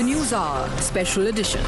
News Hour Special Edition.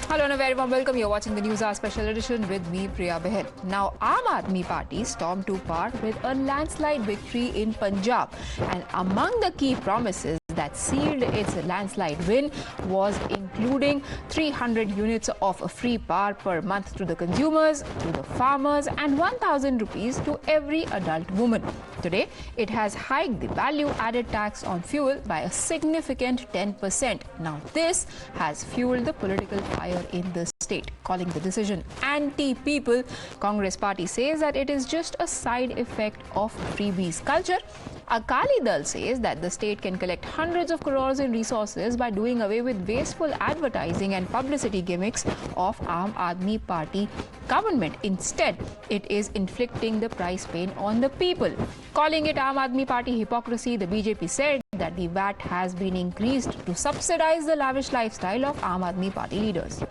Hello and a very warm welcome. You're watching the News Hour Special Edition with me, Priya Bahal. Now, Aam Aadmi Party stormed to power with a landslide victory in Punjab. And among the key promises that sealed its landslide win was including 300 units of free power per month to the consumers, to the farmers, and 1,000 rupees to every adult woman. Today, it has hiked the value-added tax on fuel by a significant 10%. Now, this has fueled the political fire in the state, calling the decision anti-people. Congress party says that it is just a side effect of freebies culture. Akali Dal says that the state can collect hundreds of crores in resources by doing away with wasteful advertising and publicity gimmicks of Aam Aadmi Party government. Instead, it is inflicting the price pain on the people. Calling it Aam Aadmi Party hypocrisy, the BJP said that the VAT has been increased to subsidize the lavish lifestyle of Aam Aadmi Party leaders.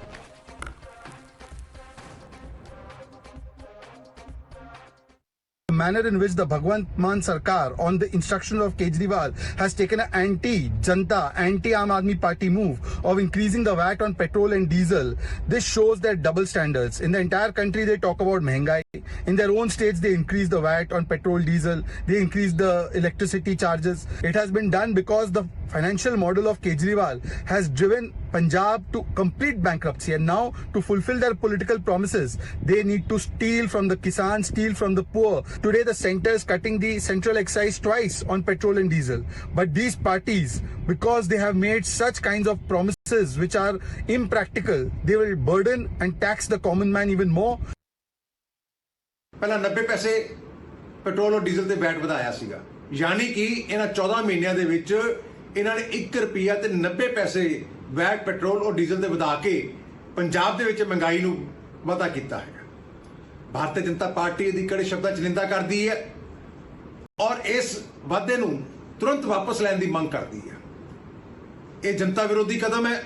The manner in which the Bhagwant Mann Sarkar, on the instruction of Kejriwal, has taken an anti-Janta, anti-Aam Aadmi Party move of increasing the VAT on petrol and diesel. This shows their double standards. In the entire country, they talk about mehengai. In their own states, they increase the VAT on petrol, diesel. They increase the electricity charges. It has been done because the financial model of Kejriwal has driven Punjab to complete bankruptcy, and now to fulfill their political promises, they need to steal from the Kisan, steal from the poor. Today, the centre is cutting the central excise twice on petrol and diesel. But these parties, because they have made such kinds of promises which are impractical, they will burden and tax the common man even more. ਪਹਿਲਾਂ 90 ਪੈਸੇ petrol ਔਰ diesel ਤੇ VAT ਵਧਾਇਆ ਸੀਗਾ, ਯਾਨੀ ਕਿ ਇਹਨਾਂ 14 ਮਹੀਨਿਆਂ ਦੇ ਵਿੱਚ ਇਹਨਾਂ ਨੇ 1 ਰੁਪਿਆ ਤੇ 90 ਪੈਸੇ ਵੈਟ ਪੈਟਰੋਲ ਔਰ ਡੀਜ਼ਲ ਤੇ ਵਧਾ ਕੇ ਪੰਜਾਬ ਦੇ ਵਿੱਚ ਮਹਿੰਗਾਈ ਨੂੰ ਵਾਧਾ ਕੀਤਾ ਹੈ। ਭਾਰਤੀ ਜਨਤਾ ਪਾਰਟੀ ਦੀ ਕੜੇ ਸ਼ਬਦਾਂ 'ਚ ਨਿੰਦਾ ਕਰਦੀ ਹੈ ਔਰ ਇਸ ਵਾਧੇ ਨੂੰ ਤੁਰੰਤ ਵਾਪਸ ਲੈਣ ਦੀ ਮੰਗ ਕਰਦੀ ਹੈ। ਇਹ ਜਨਤਾ ਵਿਰੋਧੀ ਕਦਮ ਹੈ।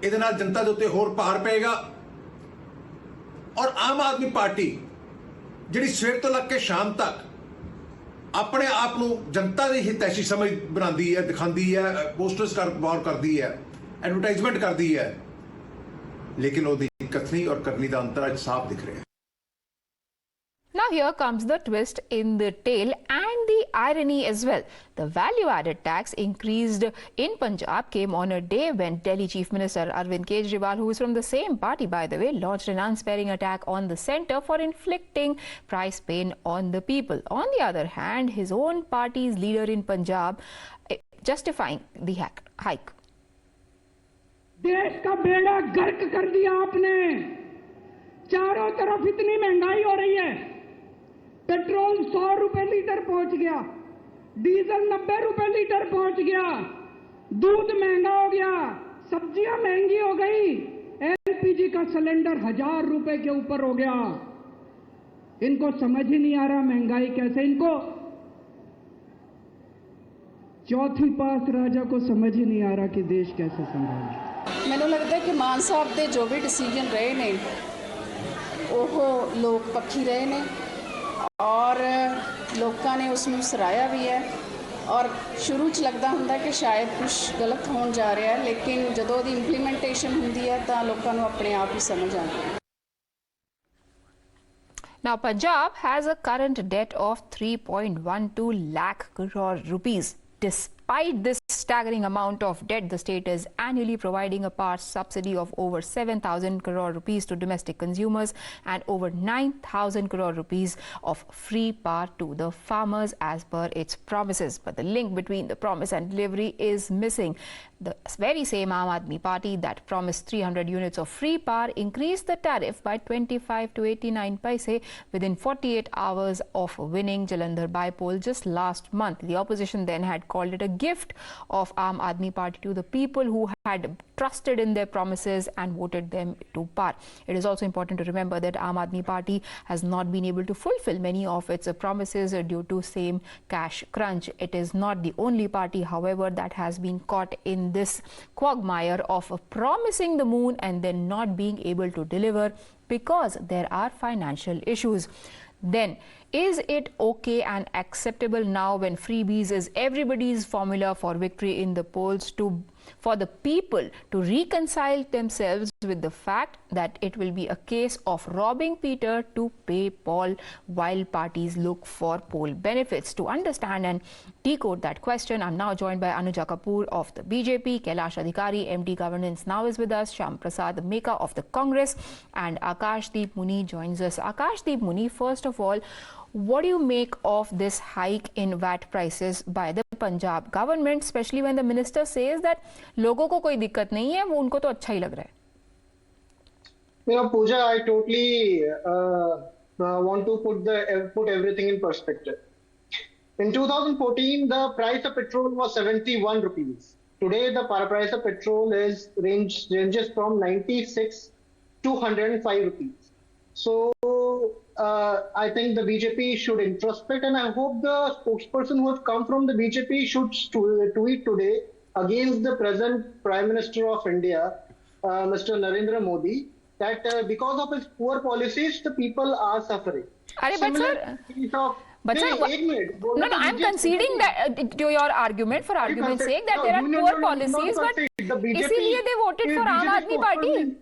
ਇਹਦੇ ਨਾਲ ਜਨਤਾ ਦੇ ਉੱਤੇ ਹੋਰ ਭਾਰ ਪਏਗਾ ਔਰ ਆਮ ਆਦਮੀ ਪਾਰਟੀ ਜਿਹੜੀ ਸਵੇਰ ਤੋਂ ਲੱਗ ਕੇ ਸ਼ਾਮ ਤੱਕ ਆਪਣੇ ਆਪ ਨੂੰ ਜਨਤਾ ਦੀ ਹਿਤੈਸ਼ੀ ਸਮਝ ਬਣਾਉਂਦੀ ਹੈ, ਦਿਖਾਉਂਦੀ ਹੈ, ਪੋਸਟਰਸ ਵਾਰ ਕਰਦੀ ਹੈ, ਐਡਵਰਟਾਈਜ਼ਮੈਂਟ ਕਰਦੀ ਹੈ, ਲੇਕਿਨ ਉਹਦੀ ਕਥਨੀ ਔਰ ਕਰਨੀ ਦਾ ਅੰਤਰ ਅੱਜ ਸਾਫ਼ ਦਿਖ ਰਿਹਾ ਹੈ। Now here comes the twist in the tale and the irony as well. The value-added tax increased in Punjab came on a day when Delhi Chief Minister Arvind Kejriwal, who is from the same party by the way, launched an unsparing attack on the centre for inflicting price pain on the people. On the other hand, his own party's leader in Punjab justifying the hike. देश का बेड़ा गर्क कर दिया आपने। चारों तरफ इतनी महंगाई हो रही है। पेट्रोल 100 रुपए लीटर पहुंच गया, डीजल 90 रुपए लीटर पहुंच गया, दूध महंगा हो गया, सब्जियां महंगी हो गई, एलपीजी का सिलेंडर 1000 रुपए के ऊपर हो गया। इनको समझ ही नहीं आ रहा महंगाई कैसे, इनको चौथी पास राजा को समझ ही नहीं आ रहा कि देश कैसे संभाले। ਮੈਨੂੰ ਲੱਗਦਾ ਕਿ ਮਾਨ ਸਾਹਿਬ ਦੇ ਜੋ ਵੀ ਡਿਸੀਜਨ ਰਹੇ ਨੇ ਉਹ ਲੋਕ ਪੱਖੀ ਰਹੇ ਨੇ ਔਰ ਲੋਕਾਂ ਨੇ ਉਸ ਨੂੰ ਸਰਾਇਆ ਵੀ ਹੈ ਔਰ ਸ਼ੁਰੂ 'ਚ ਲੱਗਦਾ ਹੁੰਦਾ ਕਿ ਸ਼ਾਇਦ ਕੁਝ ਗਲਤ ਹੋਣ ਜਾ ਰਿਹਾ ਹੈ, ਲੇਕਿਨ ਜਦੋਂ ਉਹਦੀ ਇੰਪਲੀਮੈਂਟੇਸ਼ਨ ਹੁੰਦੀ ਹੈ ਤਾਂ ਲੋਕਾਂ ਨੂੰ ਆਪਣੇ ਆਪ ਹੀ ਸਮਝ ਆਉਂਦੀ ਹੈ। Now, Punjab has a current debt of 3.12 lakh crore rupees. Despite this staggering amount of debt, the state is annually providing a part subsidy of over 7,000 crore rupees to domestic consumers and over 9,000 crore rupees of free power to the farmers as per its promises. But the link between the promise and delivery is missing. The very same Aam Aadmi Party that promised 300 units of free power increased the tariff by 25 to 89 paise within 48 hours of winning Jalandhar by poll just last month. The opposition then had called it a gift of Aam Aadmi Party to the people who had trusted in their promises and voted them to power. It is also important to remember that Aam Aadmi Party has not been able to fulfill many of its promises due to same cash crunch. It is not the only party, however, that has been caught in this quagmire of promising the moon and then not being able to deliver because there are financial issues. Then, is it okay and acceptable now when freebies is everybody's formula for victory in the polls for the people to reconcile themselves with the fact that it will be a case of robbing Peter to pay Paul while parties look for poll benefits? To understand and decode that question, I'm now joined by Anuja Kapoor of the BJP, Kailash Adhikari, MD Governance now is with us, Shyam Prasad Meka of the Congress, and Akash Deep Muni joins us. Akash Deep Muni, first of all, what do you make of this hike in VAT prices by the Punjab government, especially when the minister says that लोगों को कोई दिक्कत नहीं है, वो उनको तो अच्छा ही लग रहा है? You know, Pooja, I totally want to put everything in perspective. In 2014, the price of petrol was 71 rupees. Today, the price of petrol ranges from 96 to 105 rupees. So, I think the BJP should introspect, and I hope the spokesperson who has come from the BJP should tweet today against the present Prime Minister of India, Mr. Narendra Modi, that because of his poor policies, the people are suffering. But sir, no, I'm conceding that to your argument, for argument's sake, that there are poor policies, but इसीलिए they voted for Aam Aadmi Party.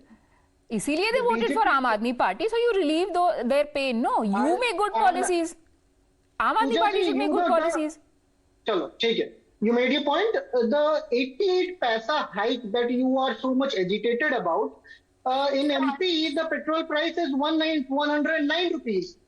इसीलिए they voted for Aam Aadmi Party, so you relieve their pain. No, you make good policies. Aam Aadmi Party should make good policies. चलो ठीक है. You made your point. The 88 paisa hike that you are so much agitated about, in MP, the petrol price is 109 rupees.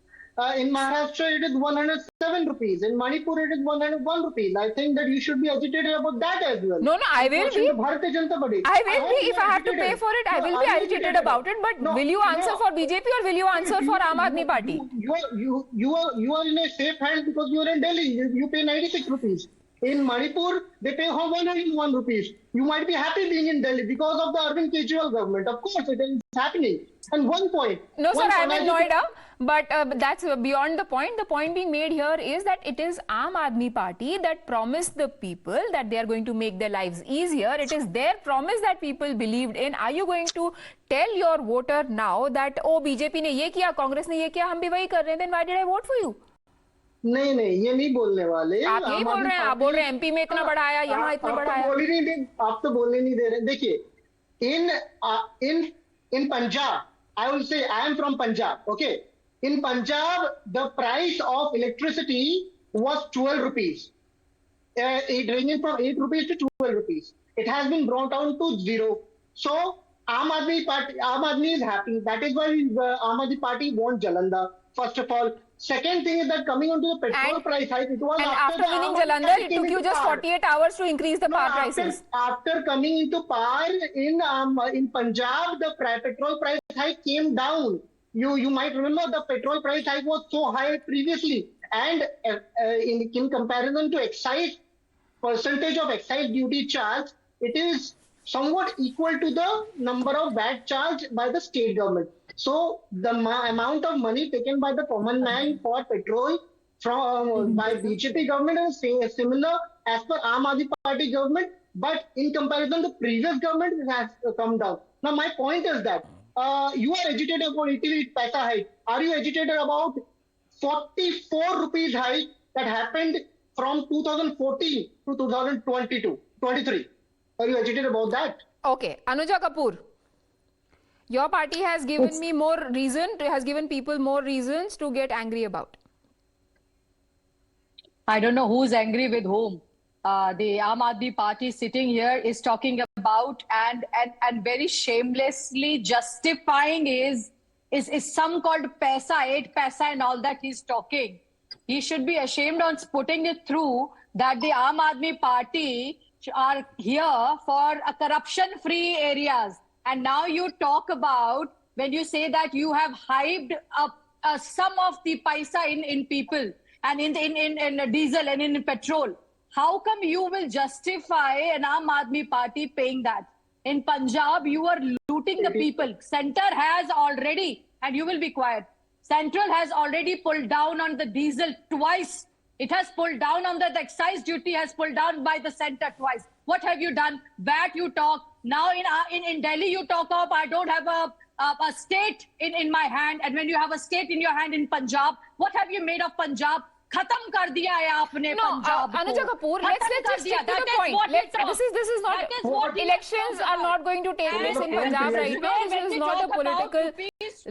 In Maharashtra, it is 107 rupees. In Manipur, it is 101 rupees. I think that you should be agitated about that as well. No, I will be. If I have to pay for it, I will be agitated about it. But will you answer for BJP or will you answer for Aam Aadmi Party? You are in a safe hand because you are in Delhi. You pay 96 rupees. In Manipur, they pay 101 rupees. You might be happy being in Delhi because of the Arvind Kejriwal government. Of course, it is happening. And one point. No, sir, I'm in Noida. But that's beyond the point. The point being made here is that it is Aam Aadmi Party that promised the people that they are going to make their lives easier. It is their promise that people believed in. Are you going to tell your voter now that, oh, BJP ने ये किया, Congress ने ये किया, हम भी वही कर रहे हैं, then why did I vote for you? नहीं, ये नहीं बोलने वाले. आप नहीं बोल रहे हैं, आप बोल रहे हैं MP में इतना बढ़ाया, यहाँ इतना बढ़ाया. आप तो बोलने नहीं दे रहे. देखिए, in Punjab, I will say I am from Punjab, okay? In Punjab, the price of electricity was 12 rupees. It ranging from 8 rupees to 12 rupees. It has been brought down to 0. So, Aam Aadmi is happy. That is why Aam Aadmi Party wants Jalandhar, first of all. Second thing is that coming onto the petrol price hike, it was after winning Jalandhar, it took you just 48 hours to increase the power prices. After coming into power in Punjab, the petrol price hike came down. You might remember the petrol price hike was so high previously, and in comparison to excise percentage of excise duty charge, it is somewhat equal to the number of VAT charged by the state government. So the amount of money taken by the common man for petrol by BJP government is similar as per Aam Aadmi Party government, but in comparison to previous government, it has come down. Now my point is that you are agitated about 88 paisa hike. Are you agitated about 44 rupees hike that happened from 2014 to 2023? Are you agitated about that? Okay, Anuja Kapoor. Your party has given me more reason, has given people more reasons to get angry about. I don't know who's angry with whom. The Aam Aadmi Party sitting here is talking about and very shamelessly justifying is some called paisa, 8 paisa and all that he's talking. He should be ashamed on putting it through that the Aam Aadmi Party are here for a corruption-free areas. And now you talk about, when you say that you have hyped up some of the paisa in people and in diesel and in petrol. how come you will justify an Aam Aadmi party paying that? In Punjab, you are looting the people. Center has already, and you will be quiet, Central has already pulled down on the diesel twice. It has pulled down on the excise duty, has pulled down by the center twice. What have you done? VAT you talk. Now in Delhi you talk of, I don't have a state in my hand. And when you have a state in your hand in Punjab, what have you made of Punjab? Khatam kar diya hai aapne Punjab. Anuja Kapoor, let's just stick to the point. This is not, elections are not going to take place in Punjab right now. This is not a political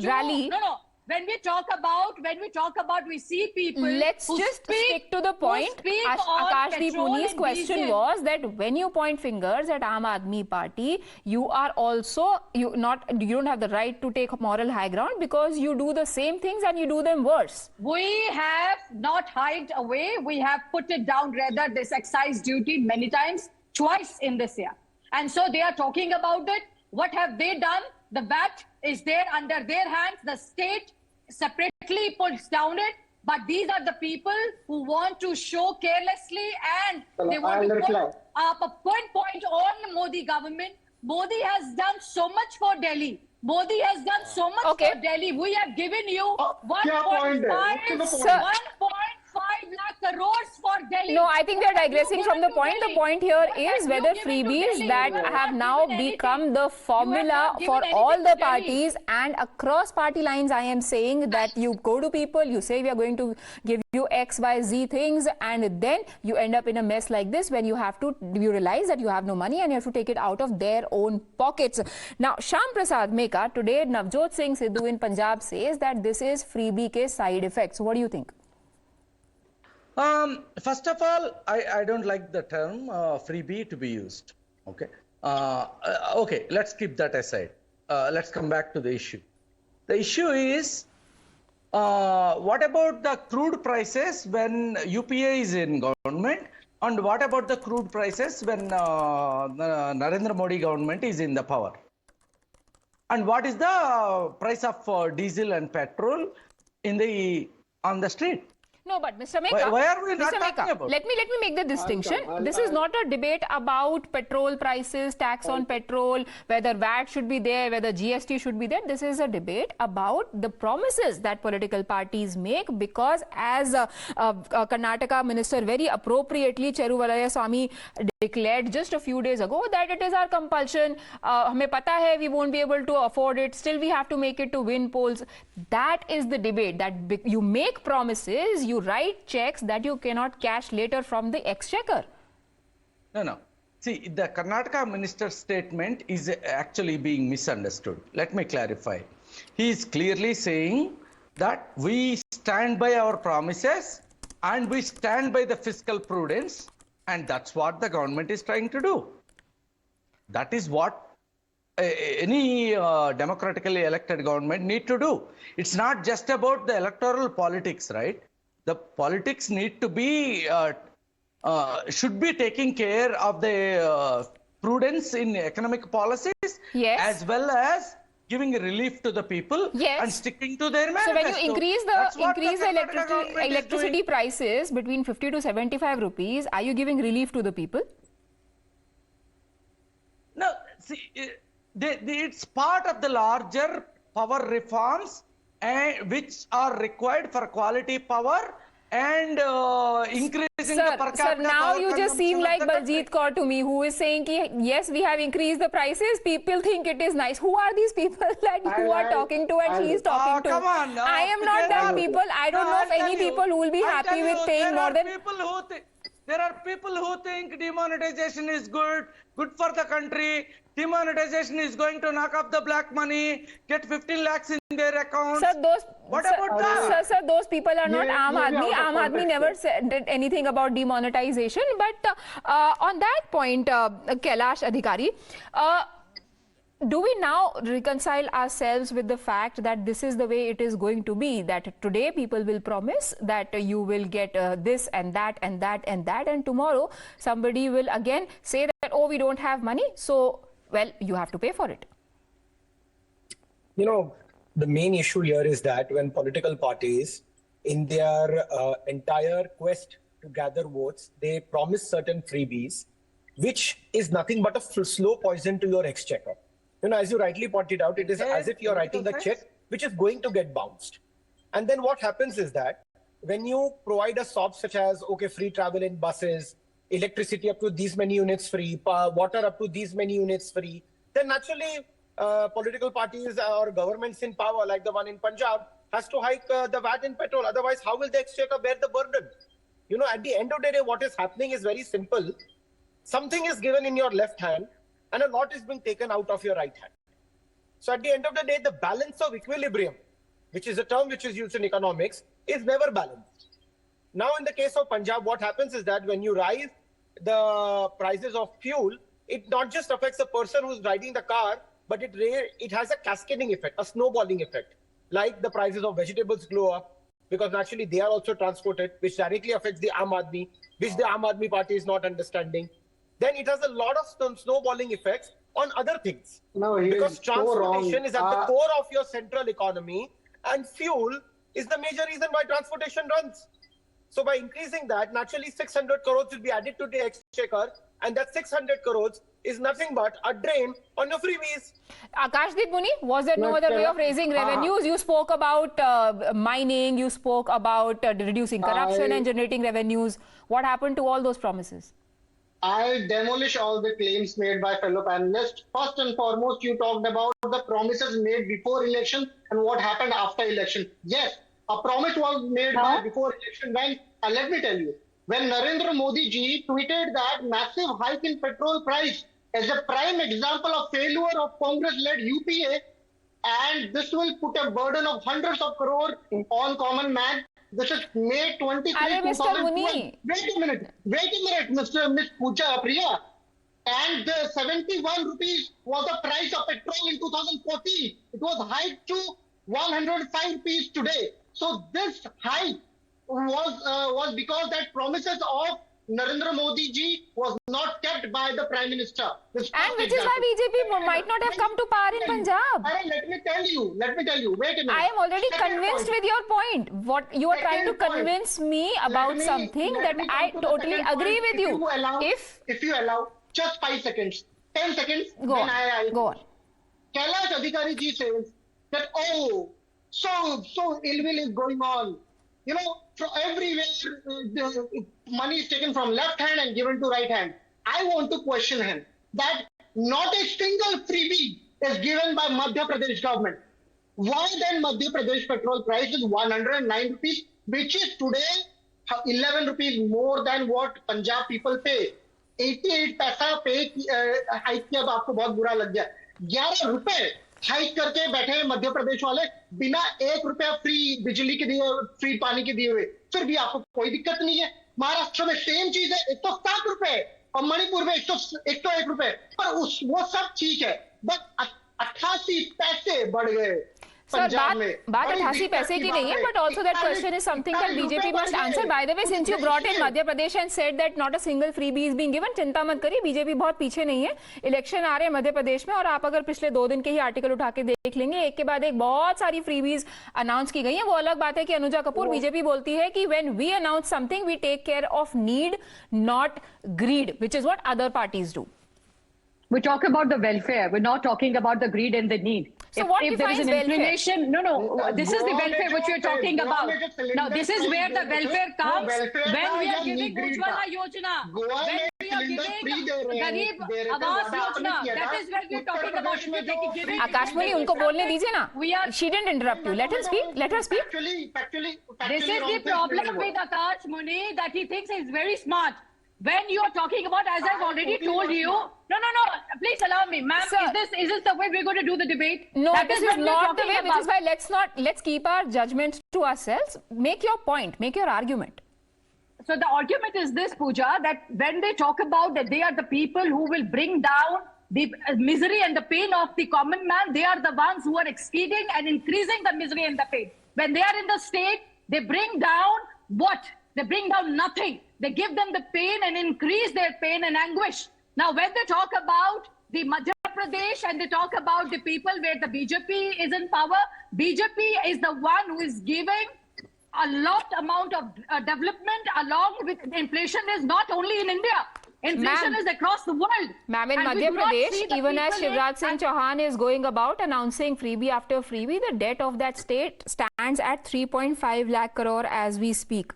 rally. No. When we talk about, we see people. Let's just stick to the point. Akash Deep Muni's question was that when you point fingers at Aam Aadmi Party, you are also you don't have the right to take moral high ground because you do the same things and you do them worse. We have not hiked away. We have put it down rather this excise duty many times, twice in this year. And so they are talking about it. What have they done? The VAT is there under their hands. The state separately puts down it. But these are the people who want to show carelessly and they want to put up a point on Modi government. Modi has done so much for Delhi. Modi has done so much for Delhi. We have given you 1.5 lakh crores for Delhi. No, I think we are digressing from the point. The point here is whether freebies that have now become the formula for all the parties and across party lines. I am saying that you go to people, you say we are going to give you X, Y, Z things, and then you end up in a mess like this when you realize that you have no money and you have to take it out of their own pockets. Now, Shyam Prasad Meka, today Navjot Singh Sidhu in Punjab says that this is freebie ke side effects. What do you think? First of all, I don't like the term freebie to be used. Okay. Okay, let's keep that aside. Let's come back to the issue. The issue is, what about the crude prices when UPA is in government? And what about the crude prices when the Narendra Modi government is in the power? And what is the price of diesel and petrol on the street? No, but Mr. Meka, why are we not talking about? Let me make the distinction. This is not a debate about petrol prices, tax on petrol, whether VAT should be there, whether GST should be there. This is a debate about the promises that political parties make, because as Karnataka Minister very appropriately, Cheruvalaya Swamy, declared just a few days ago that it is our compulsion. Hame pata hai we won't be able to afford it. Still, we have to make it to win polls. That is the debate. That you make promises, you write checks that you cannot cash later from the exchequer. No. See, the Karnataka minister's statement is actually being misunderstood. Let me clarify. He is clearly saying that we stand by our promises and we stand by the fiscal prudence. And that's what the government is trying to do. That is what any democratically elected government need to do. It's not just about the electoral politics, right? The politics need to be, should be taking care of the prudence in economic policies, as well as giving relief to the people and sticking to their manifesto. So when you increase the electricity prices between 50 to 75 rupees, are you giving relief to the people? No, see, it's part of the larger power reforms which are required for quality power and increasing the per capita. Sir, now you just seem like Baljeet Kaur to me, who is saying, yes, we have increased the prices. People think it is nice. Who are these people that you are talking to and she is talking to? Come on, I am not that people. I don't know of any people who will be happy with paying more than... There are people who think demonetization is good for the country. Demonetization is going to knock off the black money, get 15 lakhs in their accounts. Sir, what about that? Sir, those people are not Aam Aadmi. Aam Aadmi never did anything about demonetization. But on that point, Kailash Adhikari, do we now reconcile ourselves with the fact that this is the way it is going to be? That today people will promise that you will get this and that and that and that, and tomorrow somebody will again say that, oh, we don't have money, so, well, you have to pay for it. You know, the main issue here is that when political parties, in their entire quest to gather votes, they promise certain freebies, which is nothing but a slow poison to your exchequer. You know, as you rightly pointed out, it is as if you're writing a check which is going to get bounced. And then what happens is that when you provide a SOP such as, okay, free travel in buses, electricity up to these many units free, water up to these many units free, then naturally political parties or governments in power like the one in Punjab has to hike the VAT in petrol. Otherwise, how will the exchequer bear the burden? You know, at the end of the day, what is happening is very simple. Something is given in your left hand and a lot is being taken out of your right hand. So at the end of the day, the balance of equilibrium, which is a term which is used in economics, is never balanced. Now, in the case of Punjab, what happens is that when you rise the prices of fuel, it not just affects the person who's riding the car, but it has a cascading effect, a snowballing effect. Like the prices of vegetables go up, because naturally they are also transported, which directly affects the Aam Aadmi, which the Aam Aadmi party is not understanding. Then it has a lot of snowballing effects on other things. No, because transportation is at the core of your central economy, and fuel is the major reason why transportation runs. So by increasing that, naturally 600 crores will be added to the exchequer, and that 600 crores is nothing but a drain on your freebies. Akash Deep Muni, was there no other way of raising revenues? You spoke about mining, you spoke about reducing corruption and generating revenues. What happened to all those promises? I demolish all the claims made by fellow panelists. First and foremost, you talked about the promises made before election and what happened after election. Yes, a promise was made by before election when, let me tell you, when Narendra Modi ji tweeted that massive hike in petrol price as a prime example of failure of Congress-led UPA, and this will put a burden of hundreds of crores on common man. This is May 23, 2012. Wait a minute, Miss Priya. And the 71 rupees was the price of petrol in 2014. It was hiked to 105 rupees today. So this hike was because that promises of Narendra Modi ji was not kept by the Prime Minister. And which is why BJP might not have come to power in Punjab. Let me tell you, wait a minute. I am already convinced with your point. What you are trying to convince me about something that I totally agree with you. If you allow, just 5 seconds, 10 seconds, go on. Go on. Kailash Adhikari ji says that, oh, so ill will is going on. You know, from everywhere, the money is taken from left hand and given to right hand. I want to question him that not a single freebie is given by Madhya Pradesh government. Why then Madhya Pradesh petrol price is 109 rupees, which is today 11 rupees more than what Punjab people pay. 88 पैसा पे hike किया तो आपको बहुत बुरा लग गया. 11 रुपए हाइक करके बैठे हैं मध्य प्रदेश वाले बिना 1 रुपया फ्री बिजली के दिए, फ्री पानी के दिए हुए, फिर भी आपको कोई दिक्कत नहीं है. महाराष्ट्र में सेम चीज है, 107 रुपए, और मणिपुर में 101 रुपए, पर वो सब ठीक है, बट 88 पैसे बढ़ गए. Sir, बात 88 पैसे की नहीं है, but also that question is something that BJP must answer. By the way, since you brought in Madhya Pradesh and said that not a single freebie is being given, चिंता मत करिए, बीजेपी बहुत पीछे नहीं है. इलेक्शन आ रहे हैं मध्य प्रदेश में, और आप अगर पिछले 2 दिन के ही आर्टिकल उठा के देख लेंगे, एक के बाद एक बहुत सारी फ्रीबीज अनाउंस की गई हैं. वो अलग बात है कि अनुजा कपूर बीजेपी बोलती है कि when we announce something, we take care of need, not greed, which is what other parties do. We talk about the welfare. We're not talking about the greed and the need. So what if there is an inclination, this is the welfare which we are talking about. Now, this is where the welfare comes when we are giving Ujjwala Yojana, when we are giving Garib Awas Yojana. That is where we are talking about. Akash Muni, उनको बोलने दीजिए ना. She didn't interrupt you. Let her speak. Let her speak. This is the problem with Akash Muni, that he thinks he's very smart. When you are talking about, as I've already told you, no, please allow me, ma'am. Is this the way we're going to do the debate? No, this is not the way. Which is why let's keep our judgments to ourselves. Make your point. Make your argument. So the argument is this, Pooja, that when they talk about that they are the people who will bring down the misery and the pain of the common man, they are the ones who are exceeding and increasing the misery and the pain. When they are in the state, they bring down what? They bring down nothing. They give them the pain and increase their pain and anguish. Now, when they talk about the Madhya Pradesh and they talk about the people where the BJP is in power, BJP is the one who is giving a lot amount of development along with inflation is not only in India. Inflation is across the world. Ma'am, in And we Madhya do not Pradesh, see the even as people in- Shivraj Singh Chauhan is going about announcing freebie after freebie, the debt of that state stands at 3.5 lakh crore as we speak.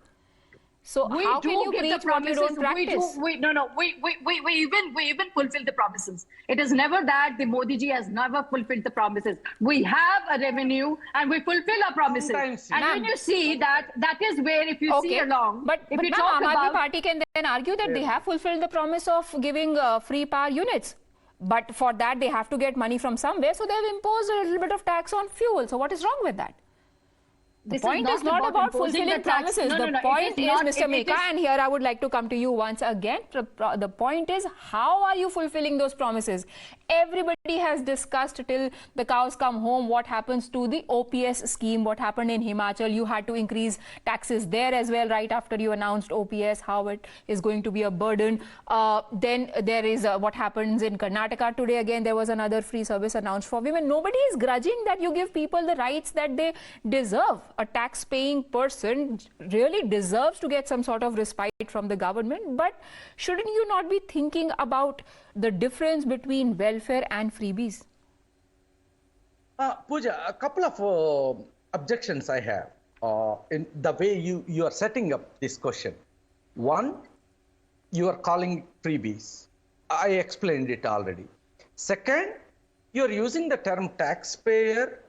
So We how do can you give the preach what you don't promises. practice? We even fulfill the promises. It is never that the Modi ji has never fulfilled the promises. We have a revenue and we fulfill our promises. Sometimes, and when you see that is where, if you see Okay, along, but if you ma'am, talk Aam Aadmi about Party can then argue that they have fulfilled the promise of giving free power units. But for that, they have to get money from somewhere. So they've imposed a little bit of tax on fuel. So what is wrong with that? The point is not about fulfilling promises. The point is, Mr. Meka, and here I would like to come to you once again. The point is, how are you fulfilling those promises? Everybody has discussed till the cows come home what happens to the OPS scheme, what happened in Himachal. You had to increase taxes there as well right after you announced OPS, how it is going to be a burden. Then there is what happens in Karnataka today. Again, there was another free service announced for women. Nobody is grudging that you give people the rights that they deserve. A tax-paying person really deserves to get some sort of respite from the government, but shouldn't you not be thinking about the difference between welfare and freebies? Pooja, a couple of objections I have in the way you are setting up this question. One, you are calling freebies. I explained it already. Second, you are using the term taxpayer.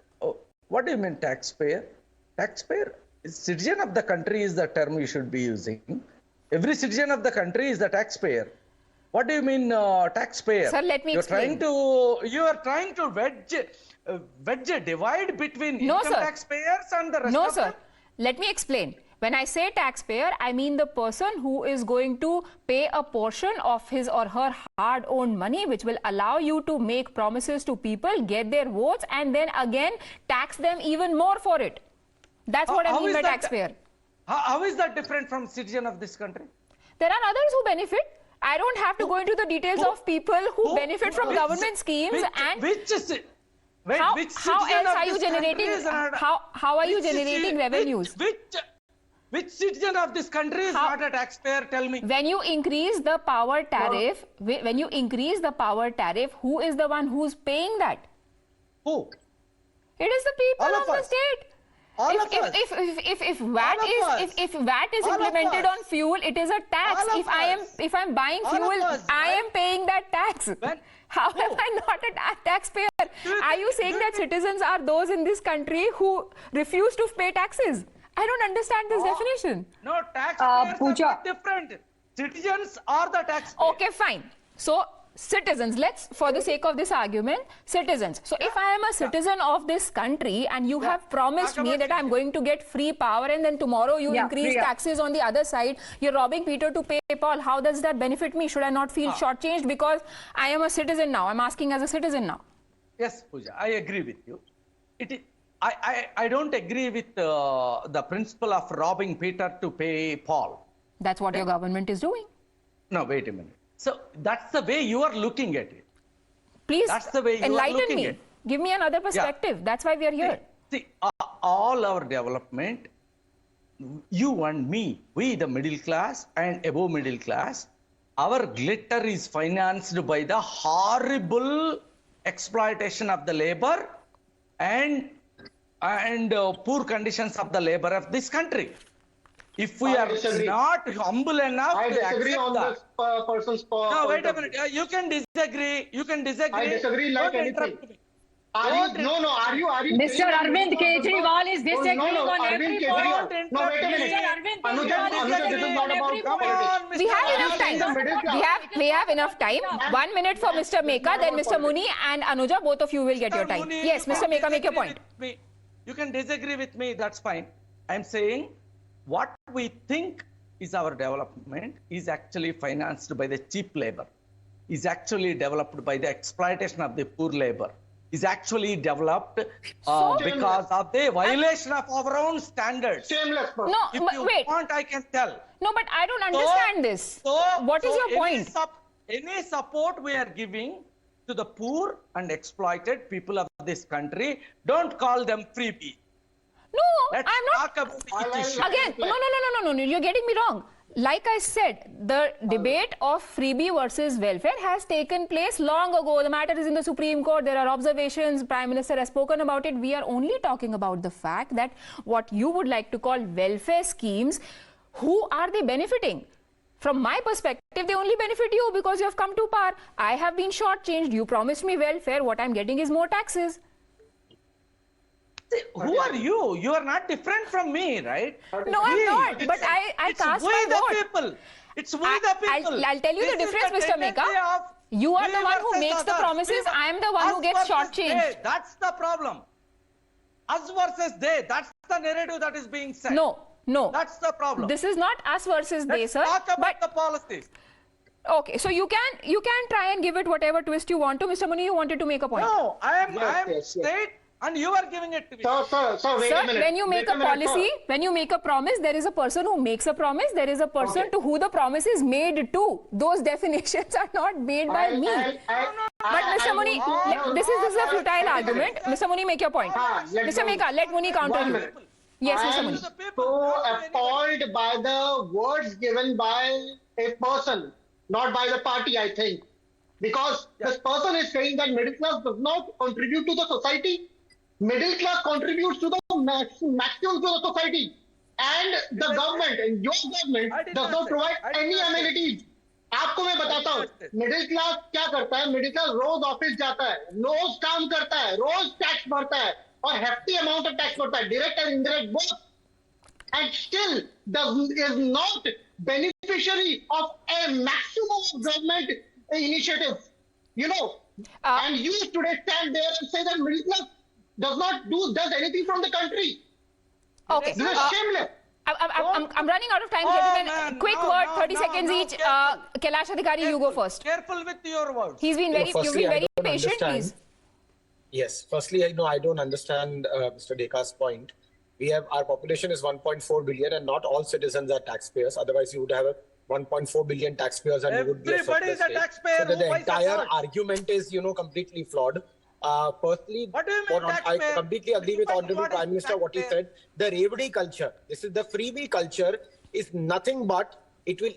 What do you mean taxpayer? Taxpayer, citizen of the country is the term you should be using. Every citizen of the country is the taxpayer. What do you mean taxpayer? Sir, let me explain. You are trying to wedge a divide between income taxpayers and the rest of them? No, sir. Let me explain. When I say taxpayer, I mean the person who is going to pay a portion of his or her hard-earned money, which will allow you to make promises to people, get their votes, and then again tax them even more for it. That's what I mean by taxpayer. How is that different from citizen of this country? There are others who benefit. I don't have to go into the details of people who benefit from government schemes and how else are you generating? How are you generating revenues? Which citizen of this country is not a taxpayer? Tell me. When you increase the power tariff, who is the one who's paying that? Who? It is the people of the state. If VAT is implemented on fuel, it is a tax. If I'm buying fuel, I am paying that tax. How am I not a taxpayer? Are you saying that citizens are those in this country who refuse to pay taxes? I don't understand this definition. No, taxpayers are different. Citizens are the taxpayers. Okay, fine. So citizens, let's, for the sake of this argument, citizens. So if I am a citizen of this country and you have promised me that I'm going to get free power and then tomorrow you increase taxes on the other side, you're robbing Peter to pay Paul. How does that benefit me? Should I not feel shortchanged because I am a citizen now? I'm asking as a citizen now. Yes, Pooja, I agree with you. I don't agree with the principle of robbing Peter to pay Paul. That's what your government is doing. No, wait a minute. So that's the way you are looking at it. Please that's the way you enlighten me. Give me another perspective. Yeah. That's why we are here. See, all our development, you and me, we the middle class and above middle class, our glitter is financed by the horrible exploitation of the labor and poor conditions of the labor of this country. If we are not humble enough I disagree on this person's point. No, wait a minute. You can disagree. You can disagree. I disagree like anything. Are you? Mr. Arvind Kejriwal is disagreeing on every point. No, wait a minute. Anuja, this is not about politics. We have enough time. We have enough time. 1 minute for Mr. Meka, then Mr. Muni and Anuja. Both of you will get your time. Yes, Mr. Meka, make your point. You can disagree with me. That's fine. I'm saying what we think is our development is actually financed by the cheap labor, is actually developed by the exploitation of the poor labor, is actually developed because of the violation of our own standards. Shameless person. No, if you want, I can tell. No, but I don't understand this. What is your point? Any support we are giving to the poor and exploited people of this country, don't call them freebies. No, Let's I'm not. talk about the issue. Again, no, you're getting me wrong. Like I said, the debate of freebie versus welfare has taken place long ago. The matter is in the Supreme Court. There are observations. Prime Minister has spoken about it. We are only talking about the fact that what you would like to call welfare schemes, who are they benefiting? From my perspective, they only benefit you because you have come to power. I have been shortchanged. You promised me welfare. What I'm getting is more taxes. See, who are you? You are not different from me, right? No, I'm not. But I cast my vote. People. It's we the people. I'll tell you the difference, Mr. Meka. You are the one who makes the promises. I am the one who gets shortchanged. That's the problem. Us versus they. That's the narrative that is being said. No. That's the problem. This is not us versus they, sir. Let's talk about the policies. Okay, so you can try and give it whatever twist you want to. Mr. Muni, you wanted to make a point. No, I am straight and you are giving it to me. Sir, wait a minute. When you make a policy, when you make a promise, there is a person who makes a promise. There is a person to who the promise is made to. Those definitions are not made by me. But Mr. Muni, this is a futile argument. Mr. Muni, make your point. Mr. Meka, let Muni counter you. Yes, Mr. Muni. So appalled by the words given by a person, not by the party, I think. Because this person is saying that middle class does not contribute to the society. Middle class contributes to the maximum to the society. And the government, and your government, does not provide any amenities. आपको मैं बताता हूँ middle class क्या करता है middle class रोज office जाता है रोज काम करता है रोज टैक्स भरता है और hefty amount of tax भरता है direct and indirect both and still is not beneficiary of a maximum of government initiatives, and you today stand there and say that middle class does anything from the country. Okay. This is shameless. I'm running out of time, gentlemen. Quick word, 30 seconds each. Kailash Adhikari, you go first. Careful with your words. You've been very patient, please. Yes. Firstly, I don't understand Mr. Deka's point. Our population is 1.4 billion and not all citizens are taxpayers. Otherwise, you would have 1.4 billion taxpayers and you would be a Everybody is a taxpayer. So the entire argument is, completely flawed. Firstly, what do you mean I completely agree with Honorable Prime Minister what he said. The Revdi culture, this is the freebie culture, is nothing but it will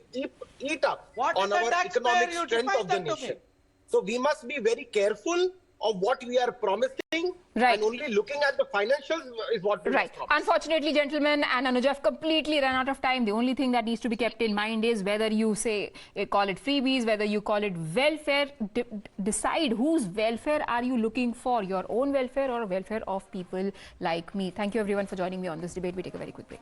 eat up on our economic strength of the nation. So we must be very careful of what we are promising, and only looking at the financials is what we right. Unfortunately, gentlemen and Anuj, I've completely run out of time. The only thing that needs to be kept in mind is whether you call it freebies, whether you call it welfare. Decide whose welfare are you looking for, your own welfare or welfare of people like me. Thank you everyone for joining me on this debate. We take a very quick break.